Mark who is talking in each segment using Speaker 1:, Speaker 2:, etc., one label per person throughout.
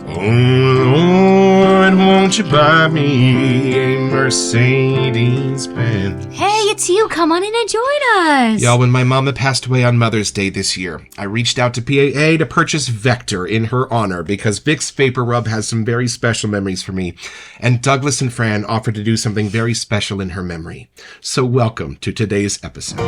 Speaker 1: Oh, Lord, won't you buy me a Mercedes-Benz?
Speaker 2: Hey, it's you. Come on in and join us.
Speaker 1: Y'all, when my mama passed away on Mother's Day this year, I reached out to PAA to purchase Vector in her honor because Vicks Vapor Rub has some very special memories for me, and Douglas and Fran offered to do something very special in her memory. So welcome to today's episode.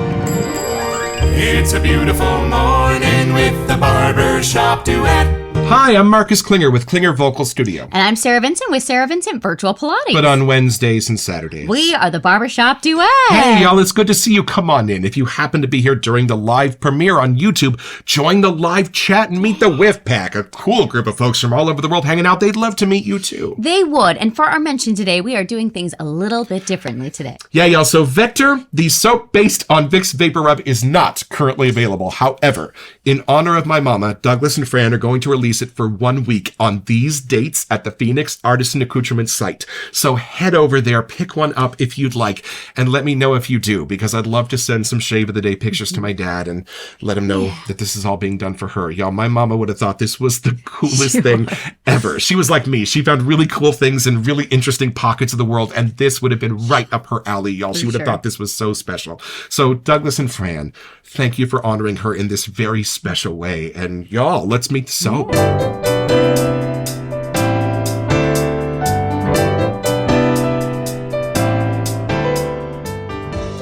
Speaker 3: It's a beautiful morning with the Barbershop Duet.
Speaker 1: Hi, I'm Marcus Klinger with Klinger Vocal Studio.
Speaker 2: And I'm Sarah Vincent with Sarah Vincent Virtual Pilates.
Speaker 1: But on Wednesdays and Saturdays.
Speaker 2: We are the Barbershop Duet.
Speaker 1: Hey, y'all, it's good to see you. Come on in. If you happen to be here during the live premiere on YouTube, join the live chat and meet the Whiff Pack, a cool group of folks from all over the world hanging out. They'd love to meet you, too.
Speaker 2: They would. And for our mention today, we are doing things a little bit differently today.
Speaker 1: Yeah, y'all. So Vector, the soap based on Vicks Vapor Rub, is not currently available. However, in honor of my mama, Douglas and Fran are going to release it for 1 week on these dates at the Phoenix Artisan Accoutrements site. So head over there, pick one up if you'd like, and let me know if you do, because I'd love to send some shave of the day pictures to my dad and let him know that this is all being done for her. Y'all, my mama would have thought this was the coolest thing ever. She was like me. She found really cool things in really interesting pockets of the world, and this would have been right up her alley, y'all. She would have thought this was so special. So Douglas and Fran, thank you for honoring her in this very special way. And y'all, let's meet the soap.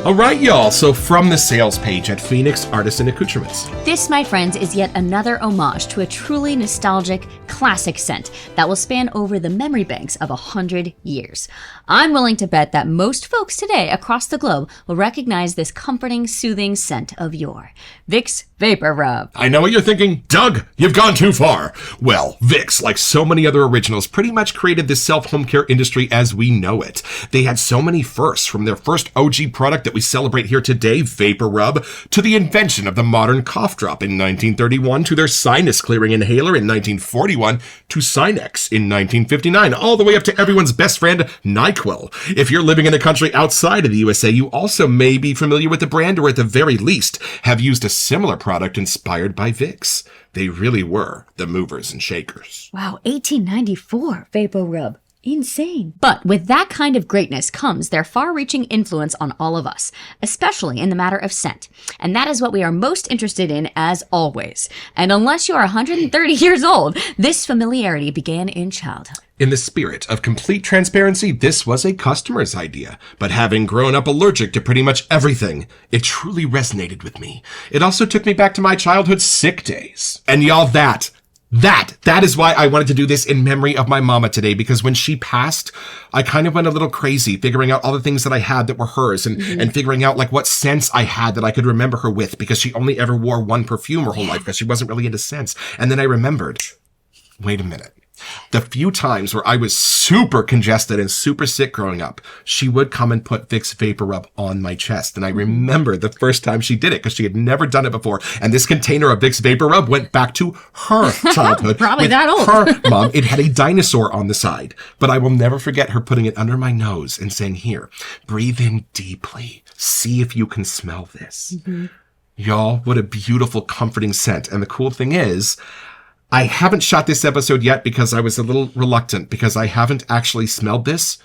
Speaker 1: All right, y'all. So from the sales page at Phoenix Artisan Accoutrements.
Speaker 2: This, my friends, is yet another homage to a truly nostalgic, classic scent that will span over the memory banks of 100 years. I'm willing to bet that most folks today across the globe will recognize this comforting, soothing scent of yore. Vicks Vapor Rub.
Speaker 1: I know what you're thinking. Doug, you've gone too far. Well, Vicks, like so many other originals, pretty much created the self-home care industry as we know it. They had so many firsts, from their first OG product that we celebrate here today, Vapor Rub, to the invention of the modern cough drop in 1931, to their sinus clearing inhaler in 1941, to Sinex in 1959, all the way up to everyone's best friend, NyQuil. If you're living in a country outside of the USA, you also may be familiar with the brand, or at the very least, have used a similar product inspired by Vicks. They really were the movers and shakers.
Speaker 2: Wow, 1894 Vapor Rub. Insane. But with that kind of greatness comes their far-reaching influence on all of us, especially in the matter of scent. And that is what we are most interested in, as always. And unless you are 130 years old, this familiarity began in childhood.
Speaker 1: In the spirit of complete transparency, this was a customer's idea, but having grown up allergic to pretty much everything, it truly resonated with me. It also took me back to my childhood sick days. And y'all, that is why I wanted to do this in memory of my mama today, because when she passed, I kind of went a little crazy figuring out all the things that I had that were hers and figuring out like what scents I had that I could remember her with, because she only ever wore one perfume her whole life because she wasn't really into scents. And then I remembered, wait a minute. The few times where I was super congested and super sick growing up, she would come and put Vicks Vapor Rub on my chest. And I remember the first time she did it because she had never done it before. And this container of Vicks Vapor Rub went back to her childhood.
Speaker 2: Probably that old.
Speaker 1: Her mom. It had a dinosaur on the side. But I will never forget her putting it under my nose and saying, here, breathe in deeply. See if you can smell this. Y'all, what a beautiful, comforting scent. And the cool thing is, I haven't shot this episode yet because I was a little reluctant, because I haven't actually smelled this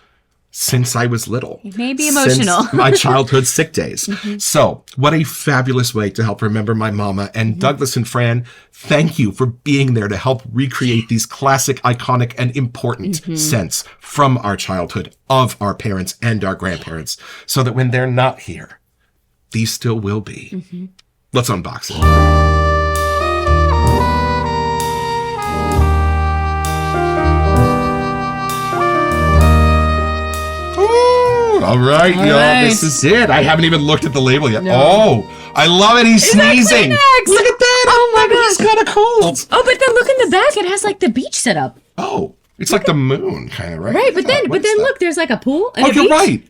Speaker 1: since I was little.
Speaker 2: It may be emotional.
Speaker 1: Since my childhood sick days. So, what a fabulous way to help remember my mama. And Douglas and Fran, thank you for being there to help recreate these classic, iconic, and important scents from our childhood, of our parents and our grandparents, so that when they're not here, these still will be. Let's unbox it. All right, y'all, this is it. I haven't even looked at the label yet. No. Oh, I love it. He's sneezing. Look at that.
Speaker 2: Oh my God.
Speaker 1: He's got a cold.
Speaker 2: Oh, but then look in the back. It has like the beach set up.
Speaker 1: Oh, it's like the moon kind of, right?
Speaker 2: Right, but then look, there's like a pool and a
Speaker 1: you're
Speaker 2: beach.
Speaker 1: right.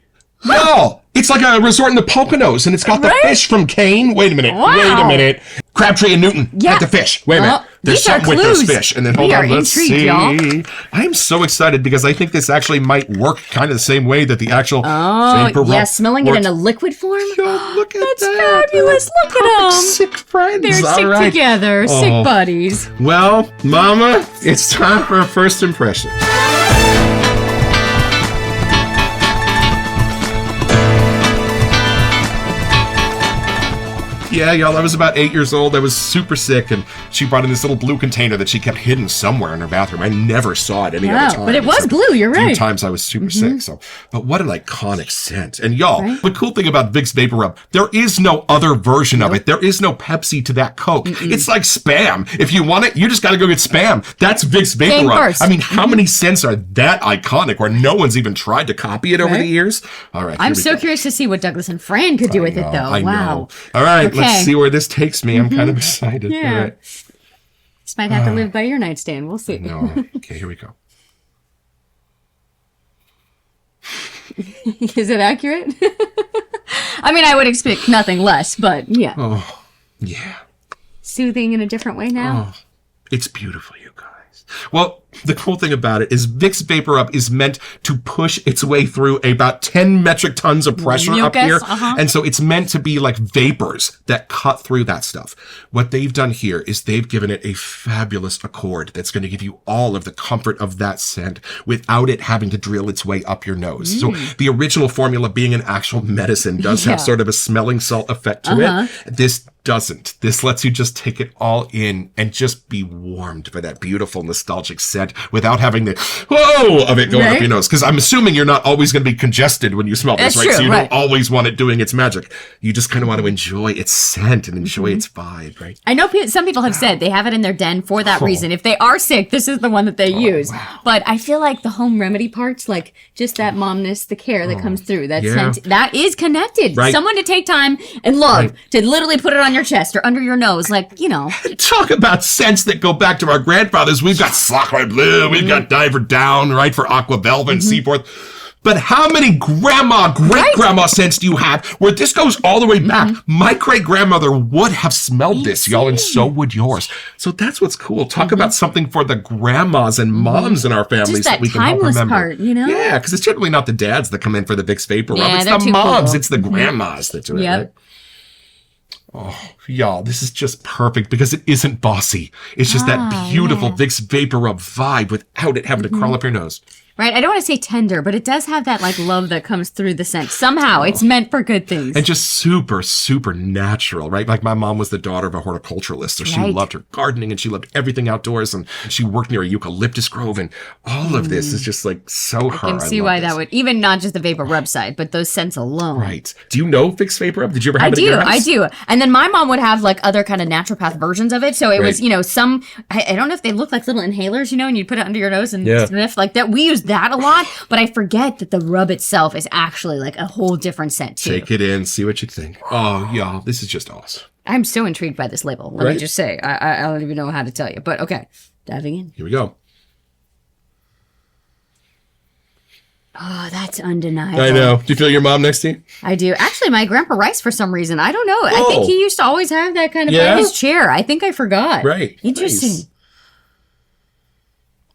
Speaker 1: No, It's like a resort in the Poconos, and it's got the fish from Kane. Wait a minute.
Speaker 2: Wow.
Speaker 1: Wait a minute. Crabtree and Newton had the fish. Wait a minute. There's
Speaker 2: these are
Speaker 1: something with those
Speaker 2: clues.
Speaker 1: fish. And then
Speaker 2: We
Speaker 1: hold
Speaker 2: are
Speaker 1: on, let's
Speaker 2: intrigued,
Speaker 1: see.
Speaker 2: y'all.
Speaker 1: I'm so excited because I think this actually might work kind of the same way that the actual vapor rub
Speaker 2: smelling it
Speaker 1: works.
Speaker 2: in a liquid form.
Speaker 1: Oh, look at
Speaker 2: That's
Speaker 1: that.
Speaker 2: fabulous. Look at them.
Speaker 1: Sick friends.
Speaker 2: They're
Speaker 1: All
Speaker 2: sick
Speaker 1: right.
Speaker 2: together, sick
Speaker 1: Oh.
Speaker 2: buddies.
Speaker 1: Well, Mama, it's time for a first impression. Yeah, y'all, I was about 8 years old. I was super sick, and she brought in this little blue container that she kept hidden somewhere in her bathroom. I never saw it any other time.
Speaker 2: But it was
Speaker 1: except
Speaker 2: blue, you're
Speaker 1: a few
Speaker 2: right.
Speaker 1: times I was super sick. So, but what an iconic scent. And y'all, the cool thing about Vicks Vapor Rub, there is no other version of it. There is no Pepsi to that Coke. It's like Spam. If you want it, you just got to go get Spam. That's Vicks Vapor
Speaker 2: Game
Speaker 1: Rub.
Speaker 2: first.
Speaker 1: I mean, how many scents are that iconic where no one's even tried to copy it over the years? All right.
Speaker 2: I'm
Speaker 1: here we
Speaker 2: so
Speaker 1: go.
Speaker 2: curious to see what Douglas and Fran could do with it, though.
Speaker 1: I
Speaker 2: Wow.
Speaker 1: know. All right, let's
Speaker 2: Okay.
Speaker 1: see where this takes me. I'm kind of excited.
Speaker 2: Yeah.
Speaker 1: All right.
Speaker 2: This might have to live by your nightstand. We'll see.
Speaker 1: No. Okay, here we go.
Speaker 2: Is it accurate? I mean, I would expect nothing less, but yeah.
Speaker 1: Oh, yeah.
Speaker 2: Soothing in a different way now.
Speaker 1: It's beautiful, you guys. Well, the cool thing about it is Vicks Vapor Rub is meant to push its way through about 10 metric tons of pressure up
Speaker 2: Mucus,
Speaker 1: here. And so it's meant to be like vapors that cut through that stuff. What they've done here is they've given it a fabulous accord that's going to give you all of the comfort of that scent without it having to drill its way up your nose. So the original formula being an actual medicine does have sort of a smelling salt effect to it. This doesn't. This lets you just take it all in and just be warmed by that beautiful nostalgic scent without having the whoa of it going up your nose. Because I'm assuming you're not always going to be congested when you smell this,
Speaker 2: That's
Speaker 1: right?
Speaker 2: true,
Speaker 1: So you
Speaker 2: right.
Speaker 1: don't always want it doing its magic. You just kind of want to enjoy its scent and enjoy its vibe, right?
Speaker 2: I know some people have said they have it in their den for that reason. If they are sick, this is the one that they use. But I feel like the home remedy parts, like just that momness, the care that comes through, that scent, that is connected.
Speaker 1: Right.
Speaker 2: Someone to take time and love, to literally put it on your chest or under your nose, like, you know.
Speaker 1: Talk about scents that go back to our grandfathers. We've got Sacre Bleu, we've got Diver Down, right, for Aqua Velva and Seaforth. But how many grandma, great-grandma scents do you have where this goes all the way back? My great-grandmother would have smelled this, y'all, and so would yours. So that's what's cool. Talk about something for the grandmas and moms in our families
Speaker 2: Just that
Speaker 1: we can help
Speaker 2: timeless
Speaker 1: remember.
Speaker 2: part, you know?
Speaker 1: Yeah, because it's generally not the dads that come in for the Vicks Vapor Rub.
Speaker 2: Yeah,
Speaker 1: It's
Speaker 2: they're
Speaker 1: the
Speaker 2: too
Speaker 1: moms.
Speaker 2: cool.
Speaker 1: It's the grandmas that do it,
Speaker 2: Yep.
Speaker 1: right? Oh, y'all, this is just perfect because it isn't bossy. It's just that beautiful Vicks Vapor Rub vibe without it having to crawl up your nose.
Speaker 2: Right? I don't want to say tender, but it does have that like love that comes through the scent. Somehow it's meant for good things.
Speaker 1: And just super, super natural, right? Like my mom was the daughter of a horticulturalist, so she loved her gardening and she loved everything outdoors, and she worked near a eucalyptus grove, and all of this is just like so her.
Speaker 2: I can see why that would, even not just the vapor rub side, but those scents alone.
Speaker 1: Right. Do you know Vicks Vapor Rub? Did you ever have
Speaker 2: I
Speaker 1: it in your house?
Speaker 2: I do. And then my mom would have like other kind of naturopath versions of it. So it was, you know, some, I don't know if they look like little inhalers, you know, and you'd put it under your nose and sniff like that. We use that a lot, but I forget that the rub itself is actually like a whole different scent too.
Speaker 1: Take it in, see what you think. Oh, y'all, this is just awesome.
Speaker 2: I'm so intrigued by this label. Let me just say, I don't even know how to tell you, but okay, diving in.
Speaker 1: Here we go.
Speaker 2: Oh, that's undeniable.
Speaker 1: I know. Do you feel your mom next to you?
Speaker 2: I do. Actually, my grandpa Rice, for some reason, I don't know. I think he used to always have that kind of by his chair. I think I forgot.
Speaker 1: Right.
Speaker 2: Interesting.
Speaker 1: Nice.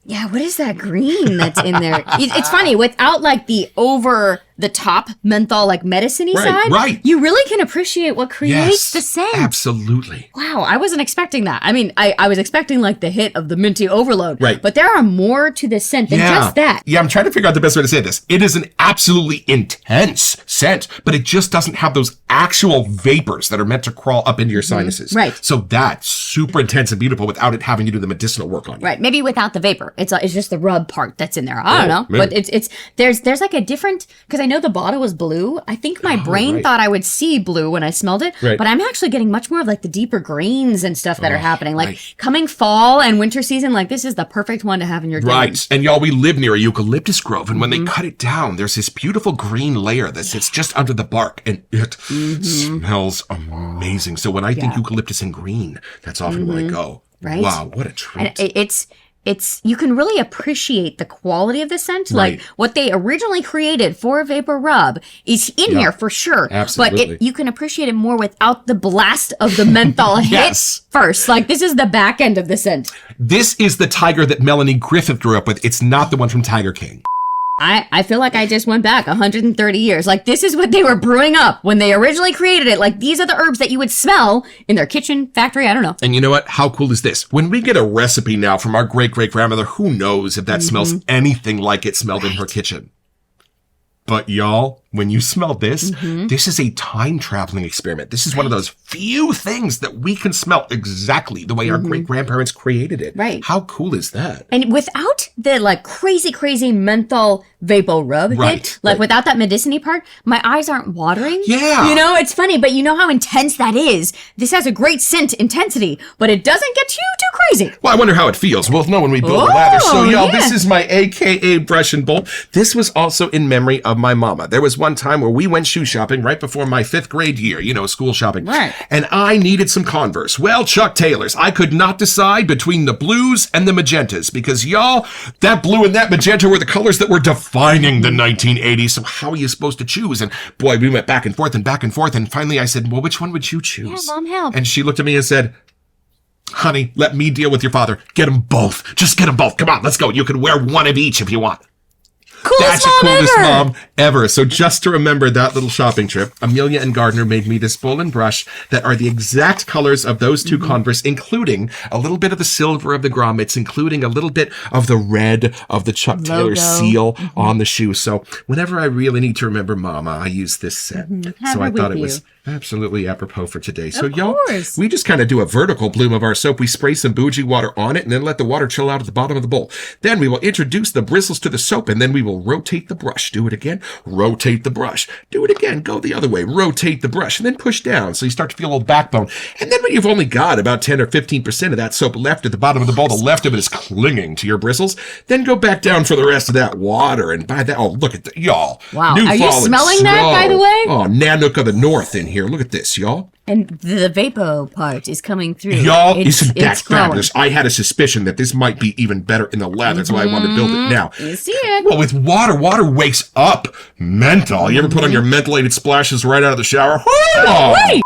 Speaker 2: Yeah, what is that green that's in there? It's funny, without like the over the top menthol like medicine-y side, you really can appreciate what creates the scent.
Speaker 1: Absolutely.
Speaker 2: Wow, I wasn't expecting that. I mean, I was expecting like the hit of the minty overload.
Speaker 1: Right.
Speaker 2: But there are more to this scent than just that.
Speaker 1: Yeah, I'm trying to figure out the best way to say this. It is an absolutely intense scent, but it just doesn't have those actual vapors that are meant to crawl up into your sinuses.
Speaker 2: Right.
Speaker 1: So that's super intense and beautiful without it having to do the medicinal work on you.
Speaker 2: Right, maybe without the vapor. It's just the rub part that's in there. I don't know,
Speaker 1: maybe.
Speaker 2: but there's like a different, because I know the bottle was blue. I think my brain thought I would see blue when I smelled it, but I'm actually getting much more of like the deeper greens and stuff that are happening. Like coming fall and winter season, like this is the perfect one to have in your den.
Speaker 1: Right. And y'all, we live near a eucalyptus grove, and when they cut it down, there's this beautiful green layer that sits just under the bark, and it smells amazing. So when I think eucalyptus and green, that's often where I go.
Speaker 2: Right.
Speaker 1: Wow, what a treat.
Speaker 2: And you can really appreciate the quality of the scent.
Speaker 1: Right.
Speaker 2: Like what they originally created for Vapor Rub is in here for sure.
Speaker 1: Absolutely.
Speaker 2: But you can appreciate it more without the blast of the menthol
Speaker 1: Yes.
Speaker 2: hit first. Like this is the back end of the scent.
Speaker 1: This is the tiger that Melanie Griffith grew up with. It's not the one from Tiger King.
Speaker 2: I feel like I just went back 130 years. Like this is what they were brewing up when they originally created it. Like these are the herbs that you would smell in their kitchen, factory, I don't know.
Speaker 1: And you know what? How cool is this? When we get a recipe now from our great-great-grandmother, who knows if that smells anything like it smelled in her kitchen. But y'all, when you smell this, this is a time-traveling experiment. This is one of those few things that we can smell exactly the way our great-grandparents created it.
Speaker 2: Right.
Speaker 1: How cool is that?
Speaker 2: And without the like crazy menthol Vapor Rub hit, like without that medicine-y part, my eyes aren't watering.
Speaker 1: Yeah.
Speaker 2: You know, it's funny, but you know how intense that is. This has a great scent intensity, but it doesn't get too crazy.
Speaker 1: Well, I wonder how it feels. We'll know when we build the lather. So, y'all, this is my AKA brush and bowl. This was also in memory of my mama. There was one time where we went shoe shopping right before my 5th grade year, you know, school shopping.
Speaker 2: Right.
Speaker 1: And I needed some Converse. Well, Chuck Taylor's. I could not decide between the blues and the magentas because, y'all, that blue and that magenta were the colors that were defining the 1980s. So how are you supposed to choose? And boy, we went back and forth. And finally I said, well, which one would you choose?
Speaker 2: Yeah, Mom, help.
Speaker 1: And she looked at me and said, honey, let me deal with your father. Get them both. Just get them both. Come on, let's go. You can wear one of each if you want.
Speaker 2: Coolest
Speaker 1: That's the coolest
Speaker 2: ever.
Speaker 1: mom ever. So just to remember that little shopping trip, Amelia and Gardner made me this bowl and brush that are the exact colors of those two Converse, including a little bit of the silver of the grommets, including a little bit of the red of the Chuck Taylor seal on the shoe. So whenever I really need to remember Mama, I use this set.
Speaker 2: Have
Speaker 1: So
Speaker 2: her
Speaker 1: I thought
Speaker 2: with
Speaker 1: it was
Speaker 2: you.
Speaker 1: absolutely apropos for today. So
Speaker 2: Of
Speaker 1: y'all,
Speaker 2: course.
Speaker 1: we just kind of do a vertical bloom of our soap. We spray some bougie water on it and then let the water chill out at the bottom of the bowl. Then we will introduce the bristles to the soap and then we will rotate the brush. Do it again. Rotate the brush. Do it again. Go the other way. Rotate the brush and then push down so you start to feel a little backbone. And then when you've only got about 10 or 15% of that soap left at the bottom of the bowl, the left of it is clinging to your bristles, then go back down for the rest of that water. And by that, oh, look at that, y'all.
Speaker 2: Wow.
Speaker 1: New
Speaker 2: Are you
Speaker 1: fallen
Speaker 2: smelling that, by the
Speaker 1: snow.
Speaker 2: way?
Speaker 1: Oh, Nanook of the North in here. Look at this, y'all.
Speaker 2: And the vapor part is coming through.
Speaker 1: Y'all,
Speaker 2: It's
Speaker 1: isn't that
Speaker 2: growing.
Speaker 1: fabulous? I had a suspicion that this might be even better in the lab. That's why I wanted to build it now.
Speaker 2: You see it.
Speaker 1: Well, with water wakes up menthol. You ever put on your mentholated splashes right out of the shower?
Speaker 2: Right.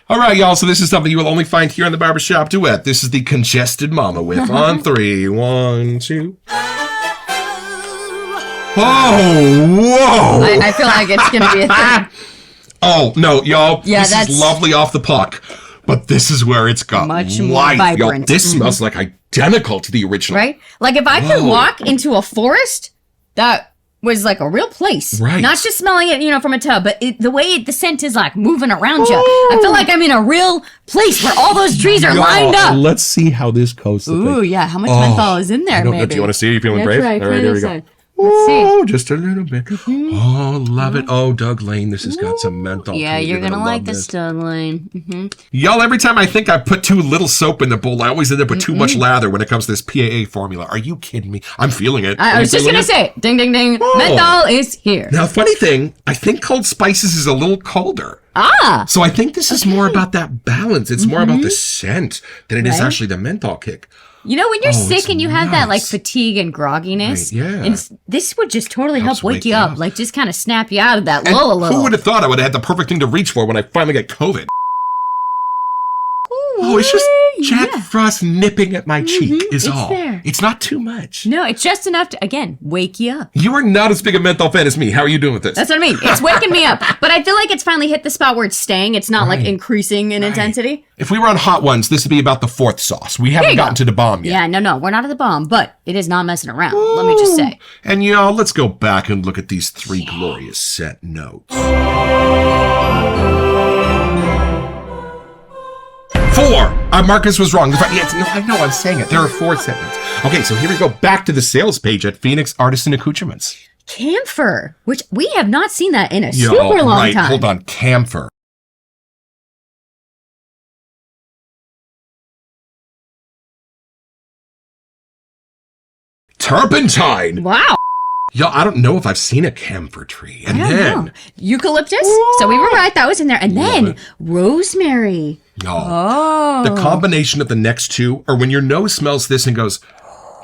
Speaker 1: All right, y'all. So this is something you will only find here on the Barbershop Duet. This is the Congested Mama with on 3. 1, 2. Oh, whoa.
Speaker 2: I feel like it's going to be a thing.
Speaker 1: Oh, no, y'all.
Speaker 2: Yeah,
Speaker 1: this
Speaker 2: that's-
Speaker 1: is lovely off the puck. But this is where it's got
Speaker 2: Much more
Speaker 1: life, y'all.
Speaker 2: vibrant.
Speaker 1: This smells like identical to the original.
Speaker 2: Right? Like if I could
Speaker 1: Whoa.
Speaker 2: walk into a forest, that was like a real place.
Speaker 1: Right.
Speaker 2: Not just smelling it, from a tub, but the way the scent is like moving around you. I feel like I'm in a real place where all those trees are lined up.
Speaker 1: Let's see how this coats the
Speaker 2: Ooh,
Speaker 1: thing.
Speaker 2: yeah. How much menthol is in there,
Speaker 1: I don't know.
Speaker 2: maybe?
Speaker 1: Do you want to see? Are you feeling
Speaker 2: That's
Speaker 1: brave?
Speaker 2: right.
Speaker 1: All right, here we go.
Speaker 2: Let's see.
Speaker 1: Oh, just a little bit. Oh, love it. Oh, Doug Lane, this has got some menthol.
Speaker 2: Yeah,
Speaker 1: to it.
Speaker 2: you're going to
Speaker 1: love
Speaker 2: like the
Speaker 1: this.
Speaker 2: stud line.
Speaker 1: Y'all, every time I think I put too little soap in the bowl, I always end up with too much lather when it comes to this PAA formula. Are you kidding me? I'm feeling it.
Speaker 2: I was just going to say, ding, ding, ding.
Speaker 1: Oh.
Speaker 2: Menthol is here.
Speaker 1: Now, funny thing, I think Cold Spices is a little colder.
Speaker 2: Ah.
Speaker 1: So I think this is more about that balance. It's more about the scent than it is
Speaker 2: Right.
Speaker 1: actually the menthol kick.
Speaker 2: You know, when you're
Speaker 1: Oh,
Speaker 2: sick
Speaker 1: it's
Speaker 2: and you have that like
Speaker 1: nice.
Speaker 2: fatigue and grogginess,
Speaker 1: Right, yeah.
Speaker 2: and this would just totally
Speaker 1: Helps
Speaker 2: help wake you up. Like just kind of snap you out of that
Speaker 1: And
Speaker 2: lull a little.
Speaker 1: who would have thought I would have had the perfect thing to reach for when I finally get COVID? Oh, it's just Jack
Speaker 2: yeah.
Speaker 1: Frost nipping at my cheek is
Speaker 2: it's
Speaker 1: all.
Speaker 2: there.
Speaker 1: It's not too much.
Speaker 2: No, it's just enough to, again, wake you up.
Speaker 1: You are not as big a menthol fan as me. How are you doing with this?
Speaker 2: That's what I mean. It's waking me up. But I feel like it's finally hit the spot where it's staying. It's not like
Speaker 1: Right.
Speaker 2: increasing in intensity.
Speaker 1: If we were on hot ones, this would be about the 4th sauce. We haven't
Speaker 2: you
Speaker 1: gotten
Speaker 2: go.
Speaker 1: to the bomb yet.
Speaker 2: Yeah, no, we're not at the bomb, but it is not messing around. Let me just say.
Speaker 1: And y'all, let's go back and look at these 3 glorious set notes. 4. Marcus was wrong. Yes, no, I know, I'm saying it. There are 4 set notes. Okay, so here we go back to the sales page at Phoenix Artisan Accoutrements.
Speaker 2: Camphor, which we have not seen that in a
Speaker 1: Yo,
Speaker 2: super long
Speaker 1: right,
Speaker 2: time.
Speaker 1: hold on. Camphor. Turpentine.
Speaker 2: Wow.
Speaker 1: Yo, I don't know if I've seen a camphor tree. And
Speaker 2: I don't
Speaker 1: then,
Speaker 2: know. Eucalyptus. So we were right. That was in there. And then rosemary.
Speaker 1: y'all,
Speaker 2: Oh.
Speaker 1: the combination of the next 2 are when your nose smells this and goes,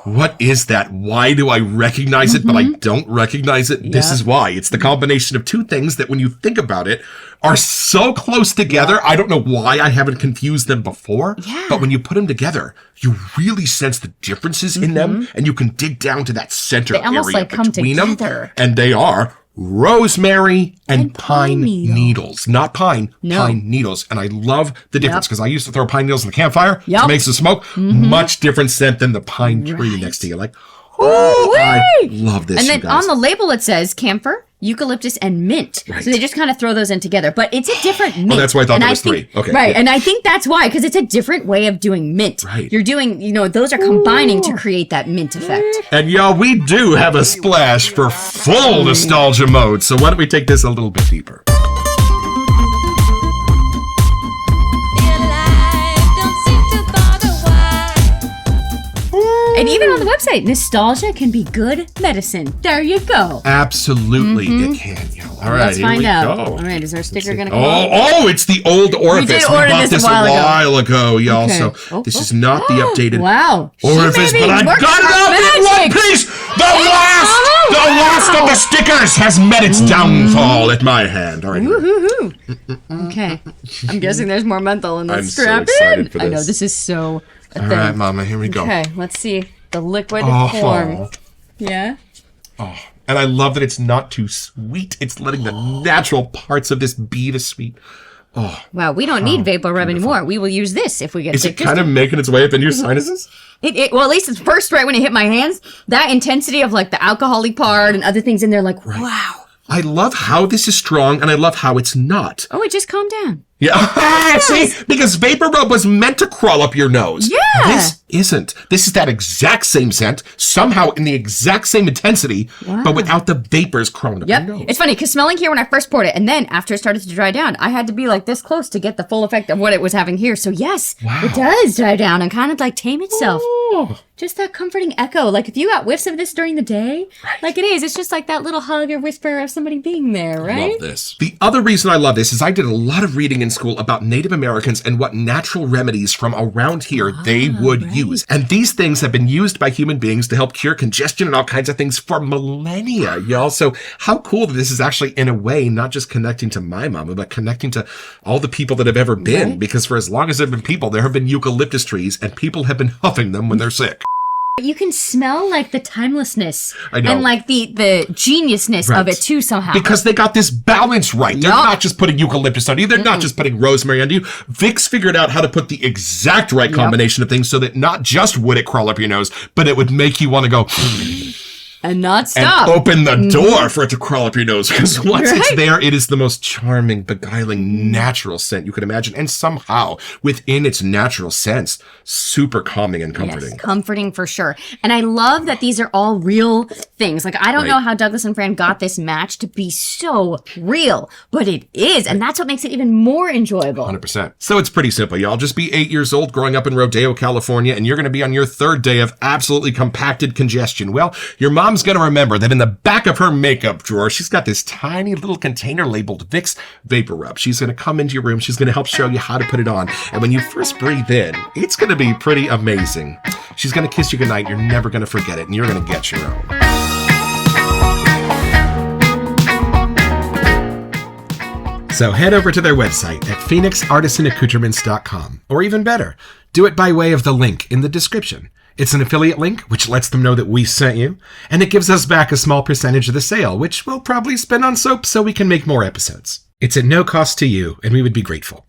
Speaker 1: What is that? Why do I recognize it, but I don't recognize it? This is why. It's the combination of two things that, when you think about it, are so close together. I don't know why I haven't confused them before, but when you put them together, you really sense the differences in them, and you can dig down to that center
Speaker 2: They almost
Speaker 1: area
Speaker 2: like come
Speaker 1: between
Speaker 2: together.
Speaker 1: them. And they are rosemary and pine needles. Not pine, pine needles. And I love the difference because I used to throw pine needles in the campfire to make some smoke. Much different scent than the pine tree next to you. Like, oh, I love this.
Speaker 2: And then on the label it says camphor, eucalyptus, and mint.
Speaker 1: Right.
Speaker 2: So they just kind of throw those in together. But it's a different mint.
Speaker 1: Oh, that's why I thought
Speaker 2: And
Speaker 1: there was
Speaker 2: think-
Speaker 1: 3. Okay.
Speaker 2: Right. And I think that's why, because it's a different way of doing mint.
Speaker 1: Right.
Speaker 2: You're doing, those are combining to create that mint effect.
Speaker 1: And y'all, we do have a splash for full nostalgia mode. So why don't we take this a little bit deeper?
Speaker 2: And even on the website, nostalgia can be good medicine. There you go.
Speaker 1: Absolutely, it can, y'all. All right,
Speaker 2: Let's
Speaker 1: here
Speaker 2: find
Speaker 1: we
Speaker 2: out.
Speaker 1: go.
Speaker 2: All right, is our sticker going to come out?
Speaker 1: Oh, it's the old orifice.
Speaker 2: did order
Speaker 1: bought
Speaker 2: this
Speaker 1: this
Speaker 2: a while
Speaker 1: ago, y'all.
Speaker 2: Okay.
Speaker 1: So this is not the updated
Speaker 2: Wow.
Speaker 1: orifice, but I got it out in one piece. The last of the stickers has met its downfall at my hand. All right.
Speaker 2: Woohoo. Okay. I'm guessing there's more menthol in this
Speaker 1: I'm so
Speaker 2: strap
Speaker 1: excited for
Speaker 2: I know,
Speaker 1: this.
Speaker 2: this is so a
Speaker 1: All
Speaker 2: thing.
Speaker 1: right, Mama, here we go.
Speaker 2: Okay, let's see. The liquid
Speaker 1: Oh.
Speaker 2: form. Yeah?
Speaker 1: And I love that it's not too sweet. It's letting the natural parts of this be the sweet.
Speaker 2: Wow, we don't need vapor rub anymore. We will use this if we get
Speaker 1: Is
Speaker 2: sick.
Speaker 1: it kind of making its way up into your sinuses?
Speaker 2: Well, at least it's first right when it hit my hands. That intensity of like the alcoholic part and other things in there, like, wow.
Speaker 1: I love how this is strong, and I love how it's not.
Speaker 2: Oh, it just calmed down.
Speaker 1: Yeah, see, because vapor rub was meant to crawl up your nose.
Speaker 2: Yeah.
Speaker 1: This isn't. This is that exact same scent, somehow in the exact same intensity, but without the vapors crawling up
Speaker 2: Yep.
Speaker 1: your nose.
Speaker 2: It's funny because smelling here when I first poured it, and then after it started to dry down, I had to be like this close to get the full effect of what it was having here. So yes, it does dry down and kind of like tame itself. Just that comforting echo. Like if you got whiffs of this during the day, like it is, it's just like that little hug or whisper of somebody being there, right?
Speaker 1: Love this. The other reason I love this is I did a lot of reading in school about Native Americans and what natural remedies from around here they would use. And these things have been used by human beings to help cure congestion and all kinds of things for millennia, y'all. So how cool that this is actually, in a way, not just connecting to my mama, but connecting to all the people that have ever been. Because for as long as there have been people, there have been eucalyptus trees, and people have been huffing them when they're sick.
Speaker 2: You can smell like the timelessness
Speaker 1: I know.
Speaker 2: and like the geniusness of it too somehow.
Speaker 1: Because they got this balance right. They're
Speaker 2: Yup.
Speaker 1: not just putting eucalyptus on you. They're not just putting rosemary on you. Vicks figured out how to put the exact right combination of things so that not just would it crawl up your nose, but it would make you want to go
Speaker 2: and not
Speaker 1: and
Speaker 2: stop.
Speaker 1: open the door for it to crawl up your nose. Because once it's
Speaker 2: Right.
Speaker 1: there, it is the most charming, beguiling, natural scent you could imagine. And somehow, within its natural sense, super calming and comforting.
Speaker 2: Yes, comforting for sure. And I love that these are all real things. Like, I don't know how Douglas and Fran got this match to be so real, but it is. And that's what makes it even more enjoyable.
Speaker 1: 100%. So it's pretty simple, y'all. Just be 8 years old, growing up in Rodeo, California, and you're going to be on your 3rd day of absolutely compacted congestion. Well, your mom's going to remember that in the back of her makeup drawer, she's got this tiny little container labeled Vicks Vapor Rub. She's going to come into your room. She's going to help show you how to put it on. And when you first breathe in, it's going to be pretty amazing. She's going to kiss you goodnight. You're never going to forget it, and you're going to get your own. So head over to their website at phoenixartisanaccoutrements.com. Or even better, do it by way of the link in the description. It's an affiliate link, which lets them know that we sent you, and it gives us back a small percentage of the sale, which we'll probably spend on soap so we can make more episodes. It's at no cost to you, and we would be grateful.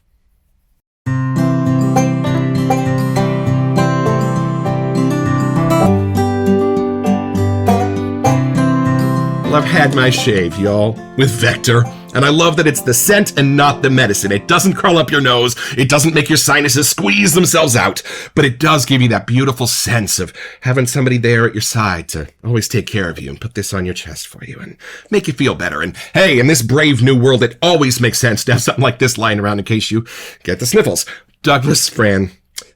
Speaker 1: Well, I've had my shave, y'all, with Vector. And I love that it's the scent and not the medicine. It doesn't crawl up your nose. It doesn't make your sinuses squeeze themselves out. But it does give you that beautiful sense of having somebody there at your side to always take care of you and put this on your chest for you and make you feel better. And hey, in this brave new world, it always makes sense to have something like this lying around in case you get the sniffles. Douglas, Fran,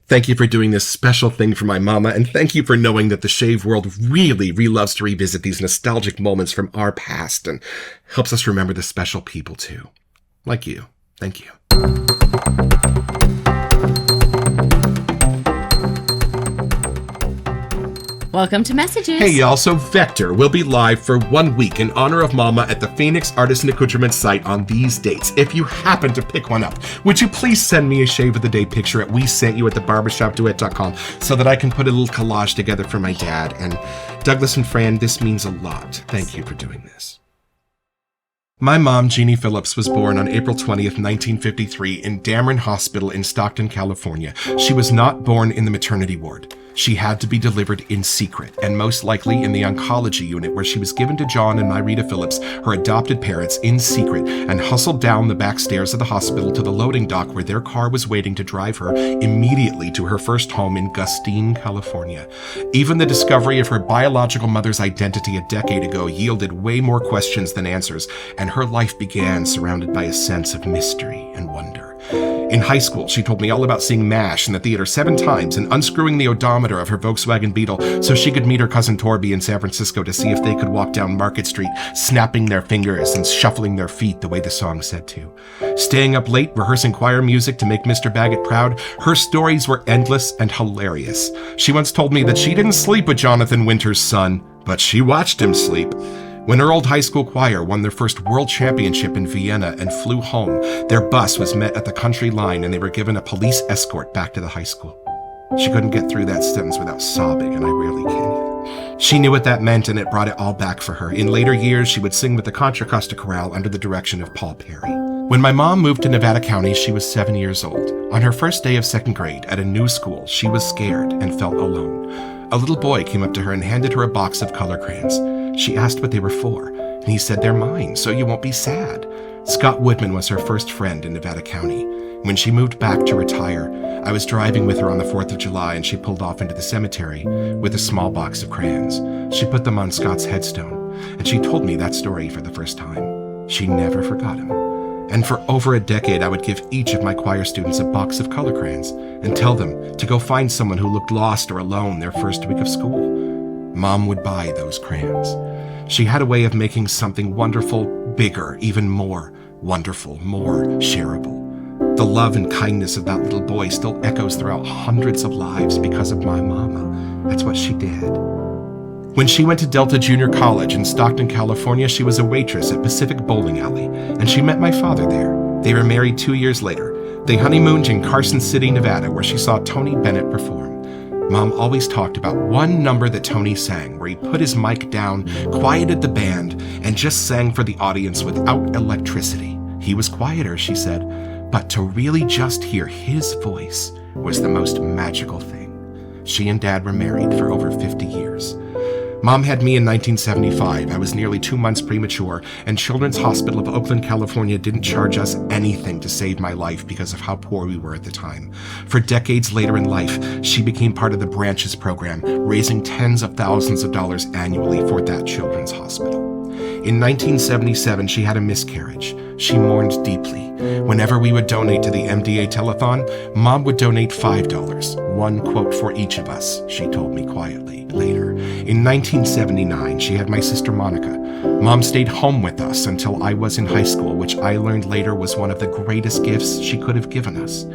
Speaker 1: thank you for doing this special thing for my mama, and thank you for knowing that the shave world really loves to revisit these nostalgic moments from our past and helps us remember the special people too. Like you. Thank you.
Speaker 2: Welcome to Messages.
Speaker 1: Hey, y'all. So Vector will be live for 1 week in honor of Mama at the Phoenix Artisan Accoutrements site on these dates. If you happen to pick one up, would you please send me a shave of the day picture at WeSentYou@theBarbershopDuet.com so that I can put a little collage together for my dad. And Douglas and Fran, this means a lot. Thank you for doing this. My mom, Jeannie Phillips, was born on April 20th, 1953 in Dameron Hospital in Stockton, California. She was not born in the maternity ward. She had to be delivered in secret, and most likely in the oncology unit, where she was given to John and Myrita Phillips, her adopted parents, in secret, and hustled down the back stairs of the hospital to the loading dock where their car was waiting to drive her immediately to her first home in Gustine, California. Even the discovery of her biological mother's identity a decade ago yielded way more questions than answers, and her life began surrounded by a sense of mystery and wonder. In high school, she told me all about seeing MASH in the theater 7 times and unscrewing the odometer of her Volkswagen Beetle so she could meet her cousin Torby in San Francisco to see if they could walk down Market Street, snapping their fingers and shuffling their feet the way the song said to. Staying up late, rehearsing choir music to make Mr. Baggett proud, her stories were endless and hilarious. She once told me that she didn't sleep with Jonathan Winter's son, but she watched him sleep. When her old high school choir won their first world championship in Vienna and flew home, their bus was met at the country line and they were given a police escort back to the high school. She couldn't get through that sentence without sobbing, and I rarely can either. She knew what that meant, and it brought it all back for her. In later years, she would sing with the Contra Costa Chorale under the direction of Paul Perry. When my mom moved to Nevada County, she was 7 years old. On her first day of 2nd grade at a new school, she was scared and felt alone. A little boy came up to her and handed her a box of color crayons. She asked what they were for, and he said, "They're mine, so you won't be sad." Scott Woodman was her first friend in Nevada County. When she moved back to retire, I was driving with her on the 4th of July, and she pulled off into the cemetery with a small box of crayons. She put them on Scott's headstone, and she told me that story for the first time. She never forgot him. And for over a decade, I would give each of my choir students a box of color crayons and tell them to go find someone who looked lost or alone their first week of school. Mom would buy those crayons. She had a way of making something wonderful bigger, even more wonderful, more shareable. The love and kindness of that little boy still echoes throughout hundreds of lives because of my mama. That's what she did. When she went to Delta Junior College in Stockton, California, she was a waitress at Pacific Bowling Alley, and she met my father there. They were married 2 years later. They honeymooned in Carson City, Nevada, where she saw Tony Bennett perform. Mom always talked about one number that Tony sang, where he put his mic down, quieted the band, and just sang for the audience without electricity. He was quieter, she said, but to really just hear his voice was the most magical thing. She and Dad were married for over 50 years. Mom had me in 1975. I was nearly 2 months premature, and Children's Hospital of Oakland, California didn't charge us anything to save my life because of how poor we were at the time. For decades later in life, she became part of the Branches program, raising tens of thousands of dollars annually for that children's hospital. In 1977, she had a miscarriage. She mourned deeply. Whenever we would donate to the MDA telethon, Mom would donate $5, one quote for each of us, she told me quietly later. In 1979, she had my sister Monica. Mom stayed home with us until I was in high school, which I learned later was one of the greatest gifts she could have given us.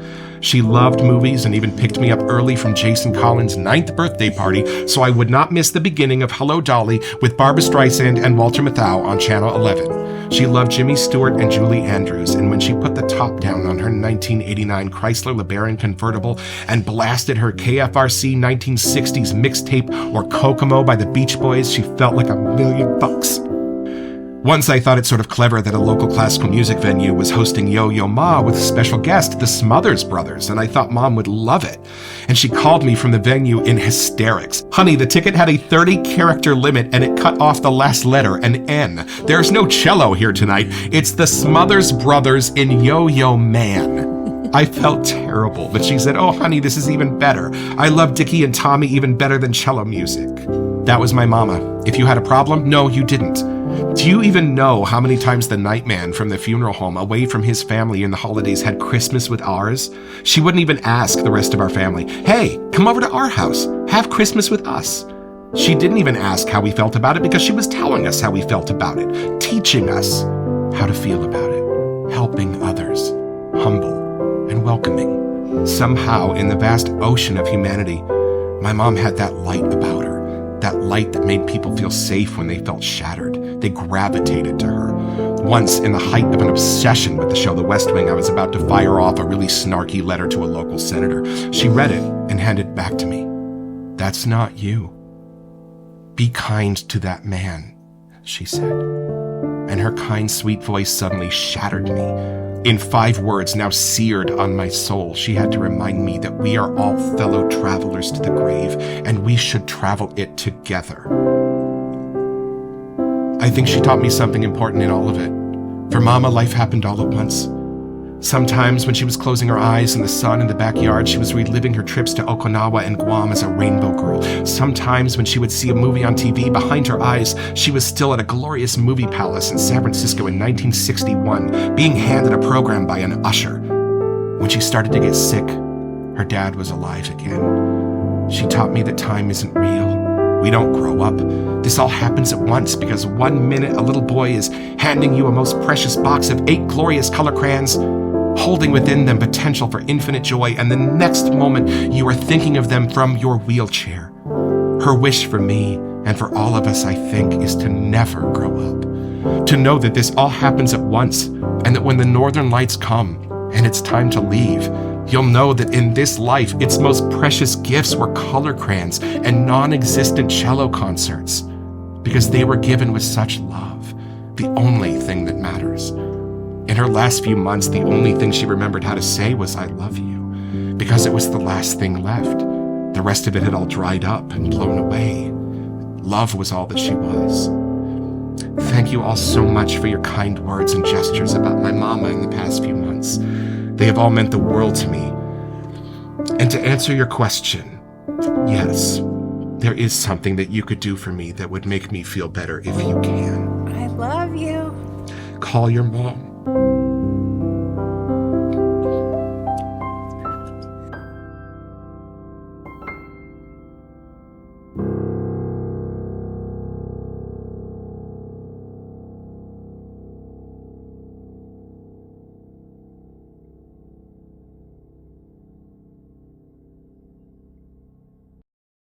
Speaker 1: She loved movies and even picked me up early from Jason Collins' 9th birthday party so I would not miss the beginning of Hello Dolly with Barbra Streisand and Walter Matthau on Channel 11. She loved Jimmy Stewart and Julie Andrews, and when she put the top down on her 1989 Chrysler LeBaron convertible and blasted her KFRC 1960s mixtape or Kokomo by the Beach Boys, she felt like $1,000,000. Once I thought it sort of clever that a local classical music venue was hosting Yo-Yo Ma with a special guest, the Smothers Brothers, and I thought Mom would love it. And she called me from the venue in hysterics. "Honey, the ticket had a 30-character limit and it cut off the last letter, an N. There's no cello here tonight. It's the Smothers Brothers in Yo-Yo Man." I felt terrible, but she said, "Oh, honey, this is even better. I love Dickie and Tommy even better than cello music." That was my mama. If you had a problem, no, you didn't. Do you even know how many times the nightman from the funeral home away from his family in the holidays had Christmas with ours? She wouldn't even ask the rest of our family, "Hey, come over to our house. Have Christmas with us." She didn't even ask how we felt about it because she was telling us how we felt about it, teaching us how to feel about it, helping others, humble and welcoming. Somehow, in the vast ocean of humanity, my mom had that light about her. that light that made people feel safe when they felt shattered. They gravitated to her. Once, in the height of an obsession with the show The West Wing, I was about to fire off a really snarky letter to a local senator. She read it and handed it back to me. "That's not you. Be kind to that man," she said. And her kind, sweet voice suddenly shattered me. In 5 words, now seared on my soul, she had to remind me that we are all fellow travelers to the grave, and we should travel it together. I think she taught me something important in all of it. For Mama, life happened all at once. Sometimes when she was closing her eyes in the sun in the backyard, she was reliving her trips to Okinawa and Guam as a rainbow girl. Sometimes when she would see a movie on TV, behind her eyes, she was still at a glorious movie palace in San Francisco in 1961, being handed a program by an usher. When she started to get sick, her dad was alive again. She taught me that time isn't real. We don't grow up. This all happens at once because 1 minute a little boy is handing you a most precious box of 8 glorious color crayons, holding within them potential for infinite joy, and the next moment you are thinking of them from your wheelchair. Her wish for me and for all of us, I think, is to never grow up. To know that this all happens at once, and that when the northern lights come and it's time to leave, you'll know that in this life, its most precious gifts were color crayons and non-existent cello concerts, because they were given with such love, the only thing that matters. In her last few months, the only thing she remembered how to say was, "I love you," because it was the last thing left. The rest of it had all dried up and blown away. Love was all that she was. Thank you all so much for your kind words and gestures about my mama in the past few months. They have all meant the world to me. And to answer your question, yes, there is something that you could do for me that would make me feel better if you can.
Speaker 4: I love you.
Speaker 1: Call your mom.